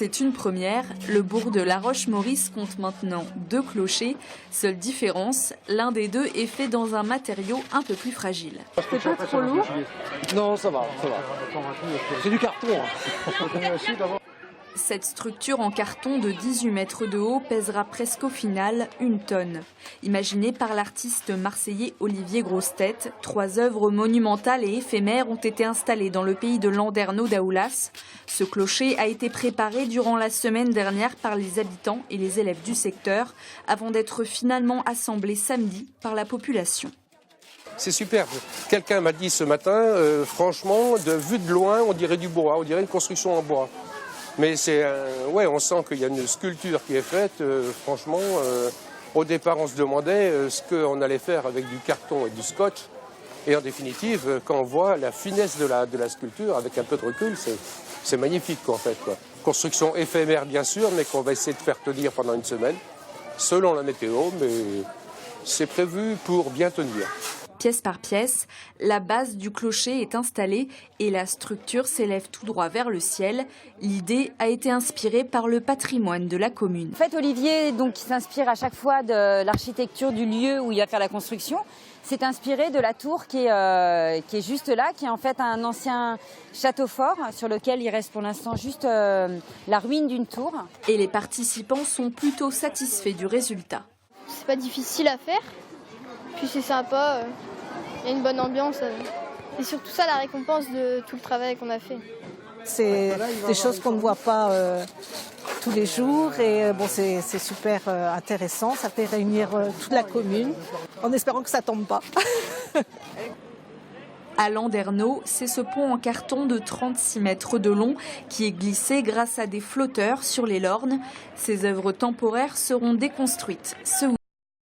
C'est une première. Le bourg de La Roche-Maurice compte maintenant 2 clochers. Seule différence, l'un des 2 est fait dans un matériau un peu plus fragile. C'est pas trop lourd? Non, ça va, ça va. C'est du carton. Hein. Cette structure en carton de 18 mètres de haut pèsera presque au final 1 tonne. Imaginée par l'artiste marseillais Olivier Grossetête, 3 œuvres monumentales et éphémères ont été installées dans le pays de Landerneau d'Aoulas. Ce clocher a été préparé durant la semaine dernière par les habitants et les élèves du secteur, avant d'être finalement assemblé samedi par la population. C'est superbe. Quelqu'un m'a dit ce matin, franchement, vu de loin, on dirait du bois, on dirait une construction en bois. Mais ouais, on sent qu'il y a une sculpture qui est faite. Franchement, au départ, on se demandait ce qu'on allait faire avec du carton et du scotch. Et en définitive, quand on voit la finesse de la sculpture, avec un peu de recul, c'est magnifique, quoi, en fait, quoi. Construction éphémère, bien sûr, mais qu'on va essayer de faire tenir pendant 1 semaine, selon la météo, mais c'est prévu pour bien tenir. Pièce par pièce, la base du clocher est installée et la structure s'élève tout droit vers le ciel. L'idée a été inspirée par le patrimoine de la commune. En fait, Olivier, donc, qui s'inspire à chaque fois de l'architecture du lieu où il va faire la construction, s'est inspiré de la tour qui est juste là, qui est en fait un ancien château fort sur lequel il reste pour l'instant juste la ruine d'une tour. Et les participants sont plutôt satisfaits du résultat. C'est pas difficile à faire, puis c'est sympa. Il y a une bonne ambiance et surtout ça, la récompense de tout le travail qu'on a fait. C'est des choses qu'on ne voit pas tous les jours et bon, c'est super intéressant. Ça fait réunir toute la commune en espérant que ça ne tombe pas. À Landerneau, c'est ce pont en carton de 36 mètres de long qui est glissé grâce à des flotteurs sur les lornes. Ces œuvres temporaires seront déconstruites ce week-end.